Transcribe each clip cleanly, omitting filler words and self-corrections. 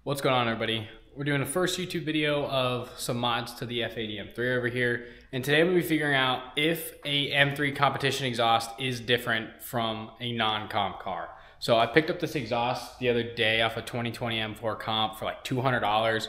What's going on, everybody? We're doing the first YouTube video of some mods to the F80 M3 over here, and today I'm going to be figuring out if a M3 competition exhaust is different from a non-comp car. So I picked up this exhaust the other day off a 2020 M4 Comp for like $200,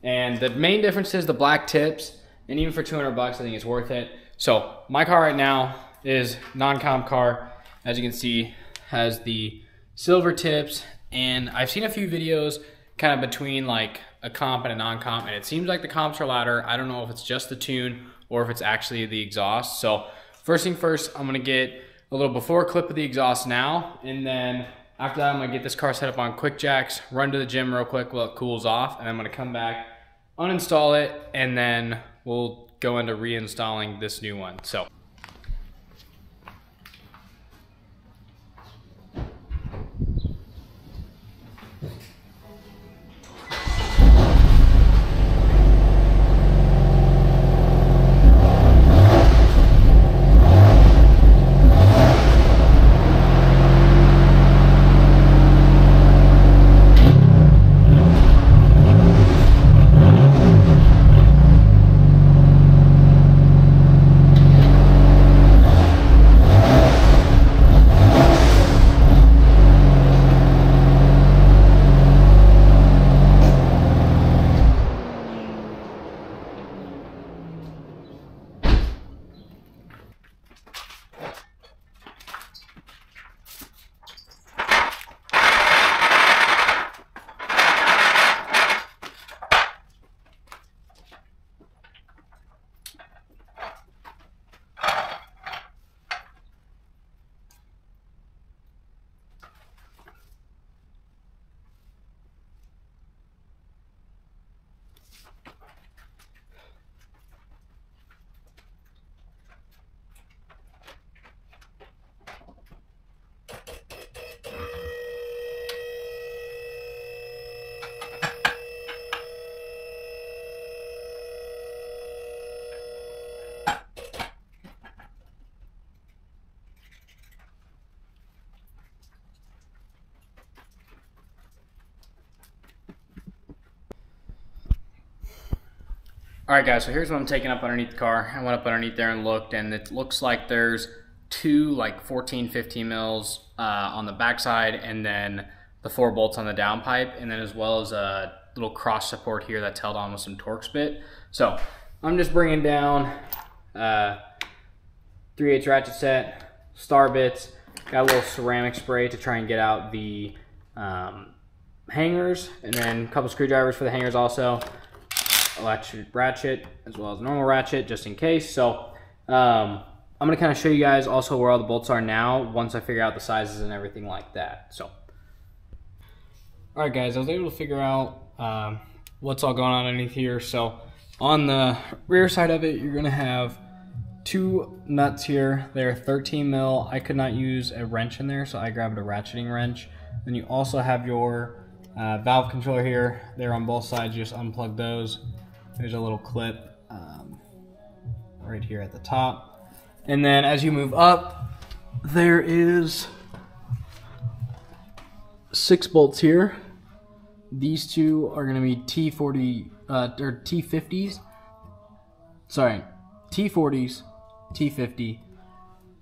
and the main difference is the black tips, and even for 200 bucks I think it's worth it. So my car right now is non-comp car. As you can see, has the silver tips, and I've seen a few videos kind of between like a comp and a non-comp, and it seems like the comps are louder. I don't know if it's just the tune or if it's actually the exhaust. So first thing first, I'm gonna get a little before clip of the exhaust now, and then after that I'm gonna get this car set up on quick jacks, run to the gym real quick while it cools off, and I'm gonna come back, uninstall it, and then we'll go into reinstalling this new one. So all right guys, so here's what I'm taking up underneath the car. I went up underneath there and looked, and it looks like there's two like 14, 15 mils on the backside, and then the 4 bolts on the downpipe, and then as well as a little cross support here that's held on with some Torx bit. So I'm just bringing down 3/8 ratchet set, star bits, got a little ceramic spray to try and get out the hangers, and then a couple screwdrivers for the hangers also. Electric ratchet as well as normal ratchet just in case. So I'm gonna kind of show you guys also where all the bolts are now once I figure out the sizes and everything like that. So all right guys, I was able to figure out what's all going on underneath here. So on the rear side of it, you're gonna have 2 nuts here. They're 13 mil. I could not use a wrench in there, so I grabbed a ratcheting wrench. Then you also have your valve controller here. They're on both sides. You just unplug those. There's a little clip right here at the top. And then as you move up, there is 6 bolts here. These 2 are going to be T40 or T50s. Sorry, T40s, T50.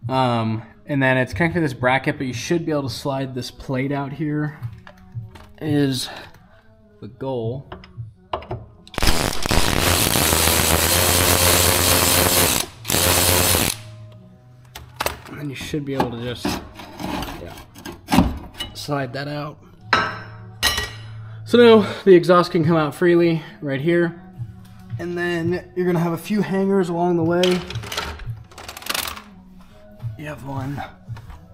And then it's connected to this bracket, but you should be able to slide this plate out here. Is the goal. And then you should be able to just slide that out. So now the exhaust can come out freely right here. And then you're gonna have a few hangers along the way. You have one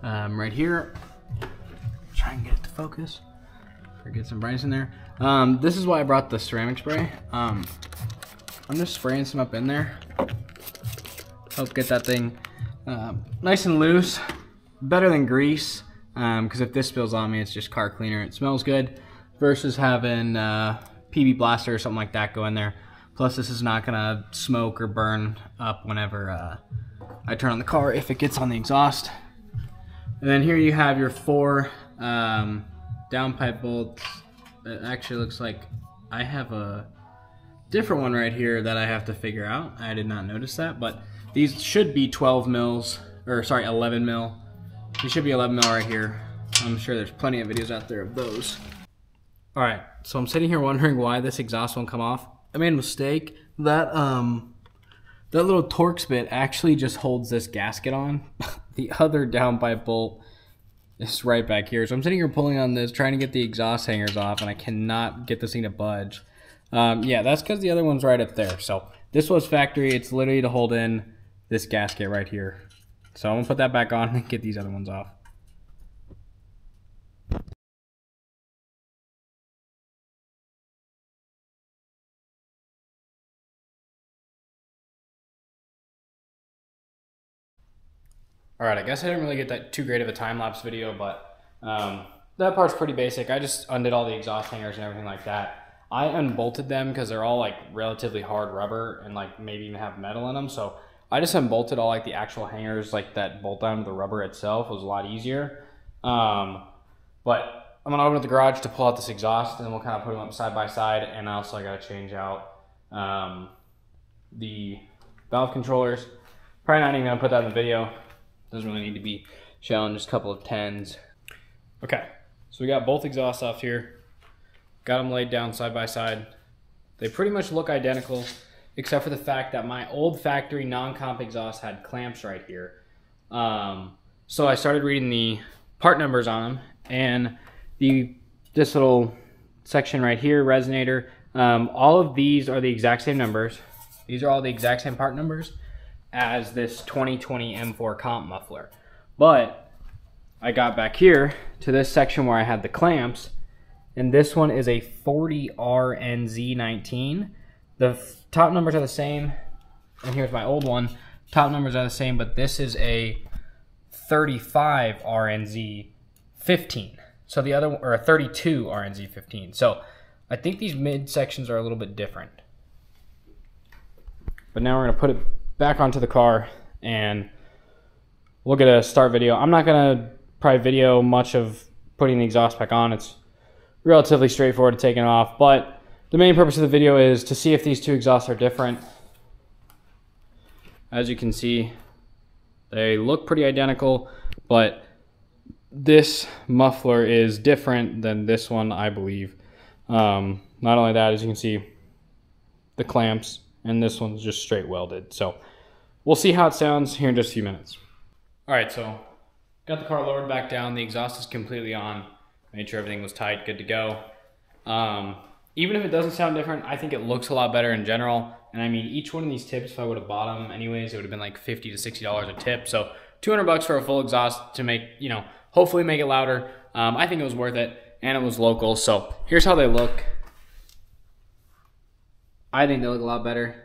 right here. Try and get it to focus. Or get some brightness in there. This is why I brought the ceramic spray. I'm just spraying some up in there. Help get that thing nice and loose. Better than grease, because if this spills on me, it's just car cleaner. It smells good versus having PB Blaster or something like that go in there. Plus this is not gonna smoke or burn up whenever I turn on the car if it gets on the exhaust. And then here you have your 4 downpipe bolts it actually looks like I have a different one right here that I have to figure out. I did not notice that, but these should be 12 mils, or sorry, 11 mil. These should be 11 mil right here. I'm sure there's plenty of videos out there of those. All right, so I'm sitting here wondering why this exhaust won't come off. I made a mistake. That little Torx bit actually just holds this gasket on. The other downpipe bolt is right back here. So I'm sitting here pulling on this, trying to get the exhaust hangers off, and I cannot get this thing to budge. Yeah, that's because the other one's right up there. So this was factory. It's literally to hold in this gasket right here. So I'm gonna put that back on and get these other ones off. All right, I guess I didn't really get that too great of a time-lapse video, but that part's pretty basic. I just undid all the exhaust hangers and everything like that. I unbolted them because they're all like relatively hard rubber and like maybe even have metal in them. So I just unbolted all like the actual hangers, like that bolt down to the rubber itself was a lot easier. But I'm gonna open up the garage to pull out this exhaust, and then we'll kind of put them up side by side. And also I gotta change out the valve controllers. Probably not even gonna put that in the video. Doesn't really need to be shown, just a couple of 10s. Okay, so we got both exhausts off here. Got them laid down side by side. They pretty much look identical, except for the fact that my old factory non-comp exhaust had clamps right here. So I started reading the part numbers on them, and this little section right here, resonator, all of these are the exact same numbers. These are all the exact same part numbers as this 2020 M3 Comp muffler. But I got back here to this section where I had the clamps, and this one is a 40RNZ19. The top numbers are the same, and here's my old one. Top numbers are the same, but this is a 35RNZ15. So the other, or a 32RNZ15. So I think these mid sections are a little bit different. But now we're gonna put it back onto the car and we'll get a start video. I'm not gonna probably video much of putting the exhaust back on. It's relatively straightforward to take it off, but the main purpose of the video is to see if these two exhausts are different. As you can see, they look pretty identical, but this muffler is different than this one, I believe. Not only that, as you can see, the clamps, and this one's just straight welded. So we'll see how it sounds here in just a few minutes. All right, so got the car lowered back down. The exhaust is completely on. Made sure everything was tight, good to go. Even if it doesn't sound different, I think it looks a lot better in general. And I mean, each one of these tips, if I would have bought them anyways, it would have been like $50 to $60 a tip. So 200 bucks for a full exhaust to make, you know, hopefully make it louder. I think it was worth it, and it was local. So here's how they look. I think they look a lot better.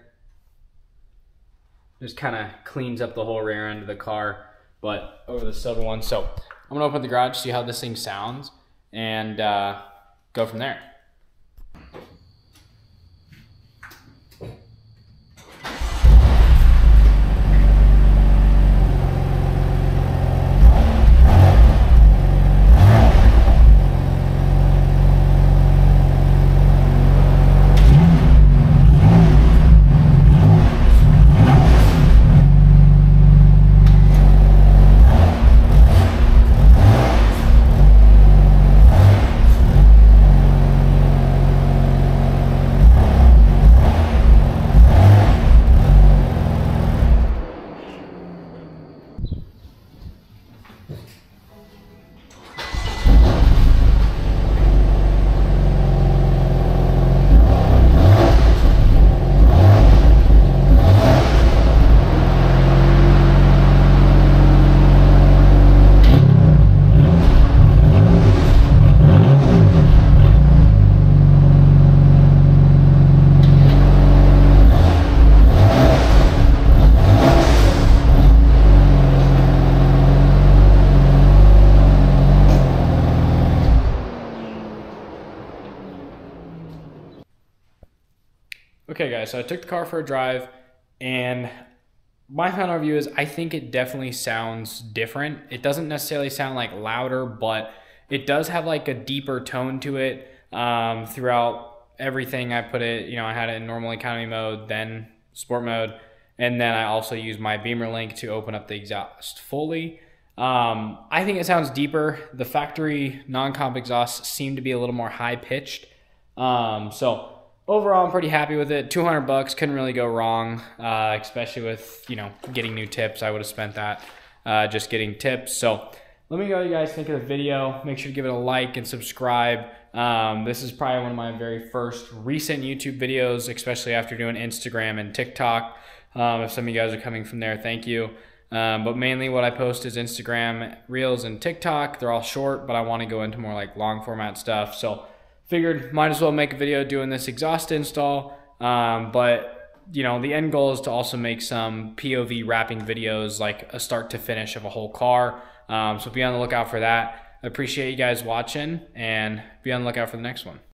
Just kind of cleans up the whole rear end of the car, but over the silver one. So I'm gonna open up the garage, see how this thing sounds, and go from there. Okay guys, so I took the car for a drive, and my final review is I think it definitely sounds different. It doesn't necessarily sound like louder, but it does have like a deeper tone to it. throughout everything. I put it, you know, I had it in normal economy mode, then sport mode, and then I also used my Beamer link to open up the exhaust fully. I think it sounds deeper. The factory non-comp exhausts seem to be a little more high pitched. So overall, I'm pretty happy with it. 200 bucks, couldn't really go wrong, especially with, you know, getting new tips. I would have spent that just getting tips. So let me know what you guys think of the video. Make sure to give it a like and subscribe. This is probably one of my very first recent YouTube videos, especially after doing Instagram and TikTok. If some of you guys are coming from there, thank you. But mainly what I post is Instagram Reels and TikTok. They're all short, but I want to go into more like long format stuff. So figured might as well make a video doing this exhaust install. But you know, the end goal is to also make some POV wrapping videos, like a start to finish of a whole car. So be on the lookout for that. I appreciate you guys watching, and be on the lookout for the next one.